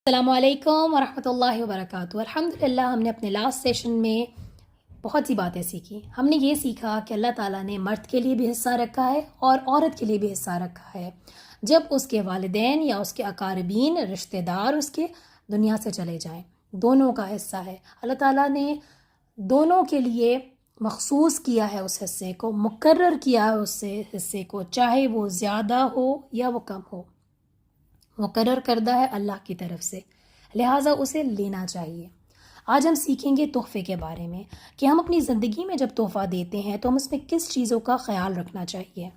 السلام علیکم ورحمۃ اللہ وبرکاتہ۔ الحمدللہ ہم نے اپنے لاسٹ سیشن میں بہت سی باتیں سیکھی۔ ہم نے یہ سیکھا کہ اللہ تعالیٰ نے مرد کے لیے بھی حصہ رکھا ہے اور عورت کے لیے بھی حصہ رکھا ہے جب اس کے والدین یا اس کے اقاربین رشتہ دار اس کے دنیا سے چلے جائیں۔ دونوں کا حصہ ہے، اللہ تعالیٰ نے دونوں کے لیے مخصوص کیا ہے، اس حصے کو مقرر کیا ہے، اس حصے کو چاہے وہ زیادہ ہو یا وہ کم ہو، مقرر کردہ ہے اللہ کی طرف سے، لہٰذا اسے لینا چاہیے۔ آج ہم سیکھیں گے تحفے کے بارے میں کہ ہم اپنی زندگی میں جب تحفہ دیتے ہیں تو ہم اس میں کس چیزوں کا خیال رکھنا چاہیے۔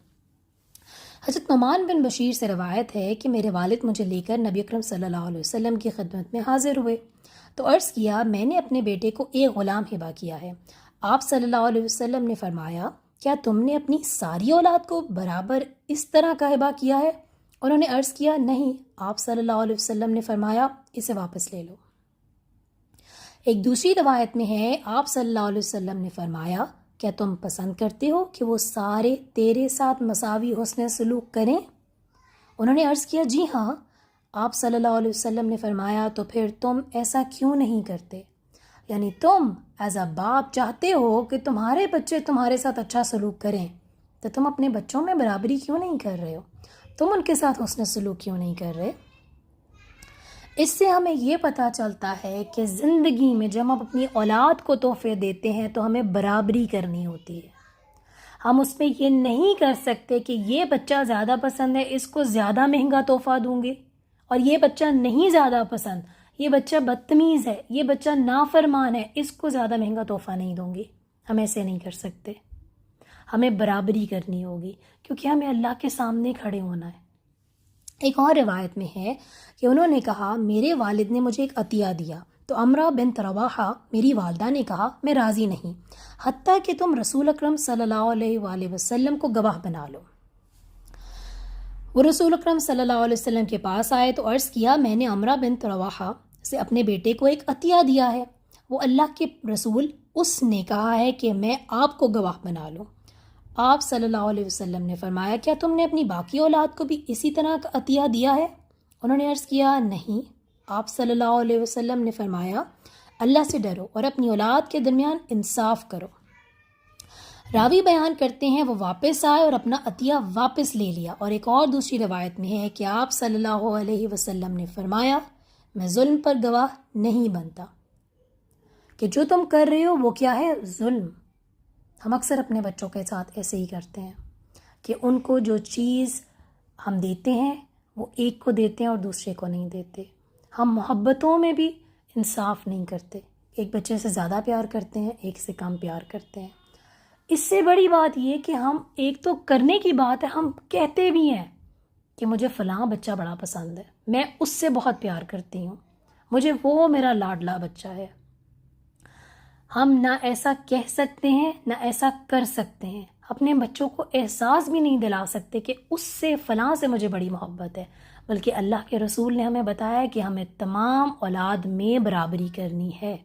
حضرت نعمان بن بشیر سے روایت ہے کہ میرے والد مجھے لے کر نبی اکرم صلی اللہ علیہ وسلم کی خدمت میں حاضر ہوئے تو عرض کیا، میں نے اپنے بیٹے کو ایک غلام ہبہ کیا ہے۔ آپ صلی اللہ علیہ وسلم نے فرمایا، کیا تم نے اپنی ساری اولاد کو برابر اس طرح کا ہبہ کیا ہے؟ انہوں نے عرض کیا، نہیں۔ آپ صلی اللہ علیہ وسلم نے فرمایا، اسے واپس لے لو۔ ایک دوسری روایت میں ہے، آپ صلی اللہ علیہ وسلم نے فرمایا، کیا تم پسند کرتے ہو کہ وہ سارے تیرے ساتھ مساوی حسن سلوک کریں؟ انہوں نے عرض کیا، جی ہاں۔ آپ صلی اللہ علیہ وسلم نے فرمایا، تو پھر تم ایسا کیوں نہیں کرتے؟ یعنی تم ایز اے باپ چاہتے ہو کہ تمہارے بچے تمہارے ساتھ اچھا سلوک کریں، تو تم اپنے بچوں میں برابری کیوں نہیں کر رہے ہو؟ تم ان کے ساتھ حسن سلوک کیوں نہیں کر رہے؟ اس سے ہمیں یہ پتہ چلتا ہے کہ زندگی میں جب ہم اپنی اولاد کو تحفے دیتے ہیں تو ہمیں برابری کرنی ہوتی ہے۔ ہم اس میں یہ نہیں کر سکتے کہ یہ بچہ زیادہ پسند ہے، اس کو زیادہ مہنگا تحفہ دوں گے، اور یہ بچہ نہیں زیادہ پسند، یہ بچہ بدتمیز ہے، یہ بچہ نافرمان ہے، اس کو زیادہ مہنگا تحفہ نہیں دوں گی۔ ہم ایسے نہیں کر سکتے، ہمیں برابری کرنی ہوگی کیونکہ ہمیں اللہ کے سامنے کھڑے ہونا ہے۔ ایک اور روایت میں ہے کہ انہوں نے کہا، میرے والد نے مجھے ایک عطیہ دیا تو امرہ بنت رواحہ میری والدہ نے کہا، میں راضی نہیں حتیٰ کہ تم رسول اکرم صلی اللہ علیہ وآلہ وسلم کو گواہ بنا لو۔ وہ رسول اکرم صلی اللہ علیہ وسلم کے پاس آئے تو عرض کیا، میں نے امرہ بنت رواحہ سے اپنے بیٹے کو ایک عطیہ دیا ہے، وہ اللہ کے رسول اس نے کہا ہے کہ میں آپ کو گواہ بنا لوں۔ آپ صلی اللہ علیہ وسلم نے فرمایا، کیا تم نے اپنی باقی اولاد کو بھی اسی طرح کا عطیہ دیا ہے؟ انہوں نے عرض کیا، نہیں۔ آپ صلی اللہ علیہ وسلم نے فرمایا، اللہ سے ڈرو اور اپنی اولاد کے درمیان انصاف کرو۔ راوی بیان کرتے ہیں، وہ واپس آئے اور اپنا عطیہ واپس لے لیا۔ اور ایک اور دوسری روایت میں ہے کہ آپ صلی اللہ علیہ وسلم نے فرمایا، میں ظلم پر گواہ نہیں بنتا۔ کہ جو تم کر رہے ہو وہ کیا ہے؟ ظلم۔ ہم اکثر اپنے بچوں کے ساتھ ایسے ہی کرتے ہیں کہ ان کو جو چیز ہم دیتے ہیں وہ ایک کو دیتے ہیں اور دوسرے کو نہیں دیتے۔ ہم محبتوں میں بھی انصاف نہیں کرتے، ایک بچے سے زیادہ پیار کرتے ہیں، ایک سے کم پیار کرتے ہیں۔ اس سے بڑی بات یہ کہ ہم ایک تو کرنے کی بات ہے، ہم کہتے بھی ہیں کہ مجھے فلاں بچہ بڑا پسند ہے، میں اس سے بہت پیار کرتی ہوں، مجھے وہ میرا لاڈلا بچہ ہے۔ ہم نہ ایسا کہہ سکتے ہیں نہ ایسا کر سکتے ہیں، اپنے بچوں کو احساس بھی نہیں دلا سکتے کہ اس سے فلاں سے مجھے بڑی محبت ہے، بلکہ اللہ کے رسول نے ہمیں بتایا کہ ہمیں تمام اولاد میں برابری کرنی ہے۔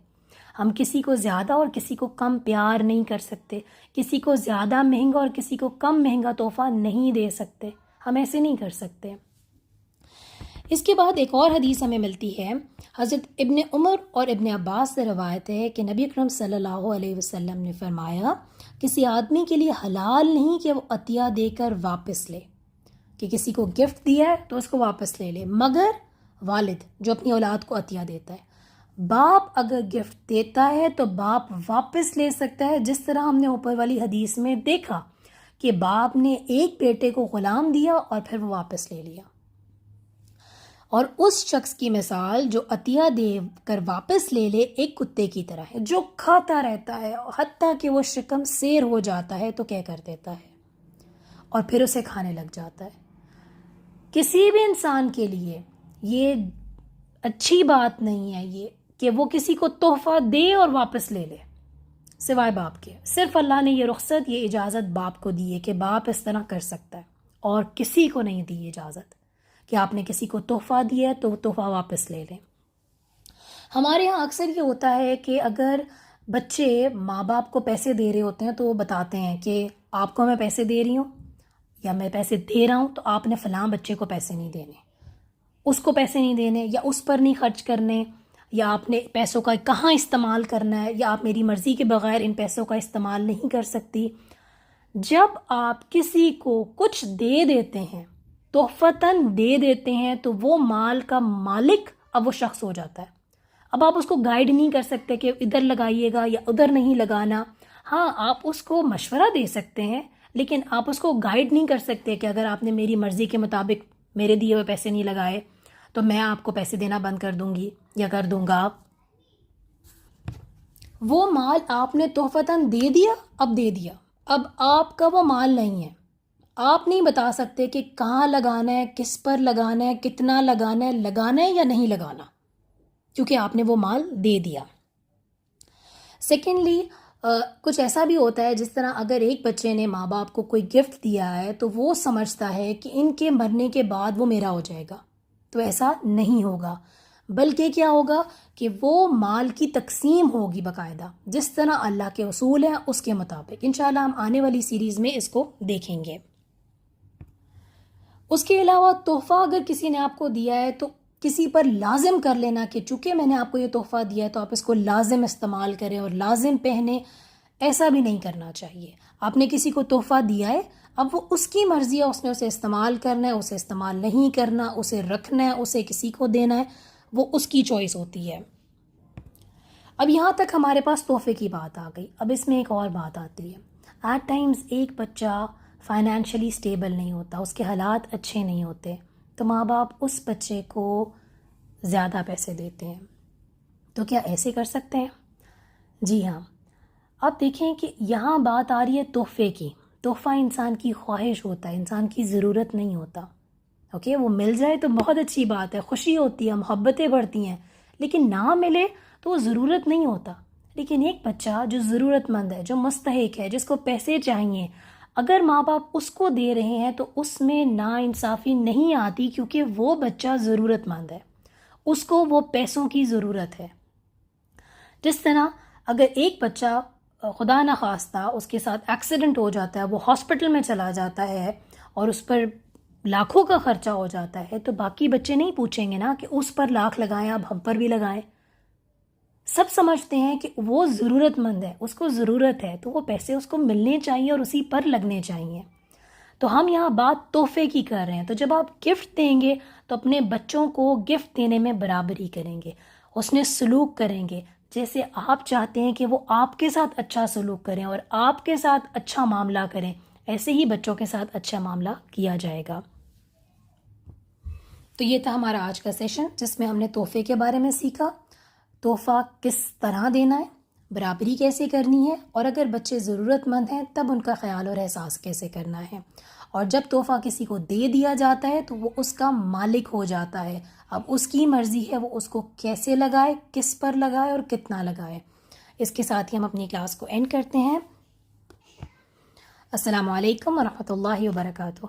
ہم کسی کو زیادہ اور کسی کو کم پیار نہیں کر سکتے، کسی کو زیادہ مہنگا اور کسی کو کم مہنگا تحفہ نہیں دے سکتے، ہم ایسے نہیں کر سکتے۔ اس کے بعد ایک اور حدیث ہمیں ملتی ہے، حضرت ابن عمر اور ابن عباس سے روایت ہے کہ نبی اکرم صلی اللہ علیہ وسلم نے فرمایا، کسی آدمی کے لیے حلال نہیں کہ وہ عطیہ دے کر واپس لے، کہ کسی کو گفٹ دیا ہے تو اس کو واپس لے لے، مگر والد جو اپنی اولاد کو عطیہ دیتا ہے۔ باپ اگر گفٹ دیتا ہے تو باپ واپس لے سکتا ہے، جس طرح ہم نے اوپر والی حدیث میں دیکھا کہ باپ نے ایک بیٹے کو غلام دیا اور پھر وہ واپس لے لیا۔ اور اس شخص کی مثال جو عطیہ دے کر واپس لے لے ایک کتے کی طرح ہے، جو کھاتا رہتا ہے حتیٰ کہ وہ شکم سیر ہو جاتا ہے تو کیا کر دیتا ہے اور پھر اسے کھانے لگ جاتا ہے۔ کسی بھی انسان کے لیے یہ اچھی بات نہیں ہے یہ کہ وہ کسی کو تحفہ دے اور واپس لے لے، سوائے باپ کے۔ صرف اللہ نے یہ رخصت، یہ اجازت باپ کو دی ہے کہ باپ اس طرح کر سکتا ہے، اور کسی کو نہیں دی اجازت کہ آپ نے کسی کو تحفہ دیا ہے تو وہ تحفہ واپس لے لیں۔ ہمارے ہاں اکثر یہ ہوتا ہے کہ اگر بچے ماں باپ کو پیسے دے رہے ہوتے ہیں تو وہ بتاتے ہیں کہ آپ کو میں پیسے دے رہی ہوں یا میں پیسے دے رہا ہوں تو آپ نے فلاں بچے کو پیسے نہیں دینے۔ اس کو پیسے نہیں دینے یا اس پر نہیں خرچ کرنے، یا آپ نے پیسوں کا کہاں استعمال کرنا ہے، یا آپ میری مرضی کے بغیر ان پیسوں کا استعمال نہیں کر سکتی۔ جب آپ کسی کو کچھ دے دیتے ہیں، تحفتاً دے دیتے ہیں، تو وہ مال کا مالک اب وہ شخص ہو جاتا ہے۔ اب آپ اس کو گائیڈ نہیں کر سکتے کہ ادھر لگائیے گا یا ادھر نہیں لگانا۔ ہاں، آپ اس کو مشورہ دے سکتے ہیں، لیکن آپ اس کو گائیڈ نہیں کر سکتے کہ اگر آپ نے میری مرضی کے مطابق میرے دیے ہوئے پیسے نہیں لگائے تو میں آپ کو پیسے دینا بند کر دوں گی یا کر دوں گا۔ وہ مال آپ نے تحفتاً دے دیا، اب دے دیا، اب آپ کا وہ مال نہیں ہے۔ آپ نہیں بتا سکتے کہ کہاں لگانا ہے، کس پر لگانا ہے، کتنا لگانا ہے یا نہیں لگانا، کیونکہ آپ نے وہ مال دے دیا۔ سیکنڈلی، کچھ ایسا بھی ہوتا ہے جس طرح اگر ایک بچے نے ماں باپ کو کوئی گفٹ دیا ہے تو وہ سمجھتا ہے کہ ان کے مرنے کے بعد وہ میرا ہو جائے گا، تو ایسا نہیں ہوگا، بلکہ کیا ہوگا کہ وہ مال کی تقسیم ہوگی باقاعدہ، جس طرح اللہ کے اصول ہیں اس کے مطابق۔ انشاءاللہ ہم آنے والی سیریز میں اس کو دیکھیں گے۔ اس کے علاوہ تحفہ اگر کسی نے آپ کو دیا ہے تو کسی پر لازم کر لینا کہ چونکہ میں نے آپ کو یہ تحفہ دیا ہے تو آپ اس کو لازم استعمال کریں اور لازم پہنیں، ایسا بھی نہیں کرنا چاہیے۔ آپ نے کسی کو تحفہ دیا ہے، اب وہ اس کی مرضی ہے، اس نے اسے استعمال کرنا ہے، اسے استعمال نہیں کرنا، اسے رکھنا ہے، اسے کسی کو دینا ہے، وہ اس کی چوائس ہوتی ہے۔ اب یہاں تک ہمارے پاس تحفے کی بات آ گئی۔ اب اس میں ایک اور بات آتی ہے۔ ایٹ ٹائمز ایک بچہ فائنینشلی اسٹیبل نہیں ہوتا، اس کے حالات اچھے نہیں ہوتے، تو ماں باپ اس بچے کو زیادہ پیسے دیتے ہیں۔ تو کیا ایسے کر سکتے ہیں؟ جی ہاں۔ اب دیکھیں کہ یہاں بات آ رہی ہے تحفے کی۔ تحفہ انسان کی خواہش ہوتا ہے، انسان کی ضرورت نہیں ہوتا۔ اوکے، وہ مل جائے تو بہت اچھی بات ہے، خوشی ہوتی ہے، محبتیں بڑھتی ہیں، لیکن نہ ملے تو وہ ضرورت نہیں ہوتا۔ لیکن ایک بچہ جو ضرورت مند ہے، جو مستحق ہے، جس کو پیسے چاہیے، اگر ماں باپ اس کو دے رہے ہیں تو اس میں ناانصافی نہیں آتی، کیونکہ وہ بچہ ضرورت مند ہے، اس کو وہ پیسوں کی ضرورت ہے۔ جس طرح اگر ایک بچہ خدا نخواستہ اس کے ساتھ ایکسیڈنٹ ہو جاتا ہے، وہ ہاسپٹل میں چلا جاتا ہے اور اس پر لاکھوں کا خرچہ ہو جاتا ہے، تو باقی بچے نہیں پوچھیں گے نا کہ اس پر لاکھ لگائیں، اب ہم پر بھی لگائیں۔ سب سمجھتے ہیں کہ وہ ضرورت مند ہے، اس کو ضرورت ہے، تو وہ پیسے اس کو ملنے چاہیے اور اسی پر لگنے چاہیے۔ تو ہم یہاں بات تحفے کی کر رہے ہیں، تو جب آپ گفٹ دیں گے تو اپنے بچوں کو گفٹ دینے میں برابری کریں گے، اس نے سلوک کریں گے جیسے آپ چاہتے ہیں کہ وہ آپ کے ساتھ اچھا سلوک کریں اور آپ کے ساتھ اچھا معاملہ کریں، ایسے ہی بچوں کے ساتھ اچھا معاملہ کیا جائے گا۔ تو یہ تھا ہمارا آج کا سیشن، جس میں ہم نے تحفے کے بارے میں سیکھا، تحفہ کس طرح دینا ہے، برابری کیسے کرنی ہے، اور اگر بچے ضرورت مند ہیں تب ان کا خیال اور احساس کیسے کرنا ہے، اور جب تحفہ کسی کو دے دیا جاتا ہے تو وہ اس کا مالک ہو جاتا ہے، اب اس کی مرضی ہے وہ اس کو کیسے لگائے، کس پر لگائے اور کتنا لگائے۔ اس کے ساتھ ہی ہم اپنی کلاس کو اینڈ کرتے ہیں۔ السلام علیکم ورحمۃ اللہ وبرکاتہ۔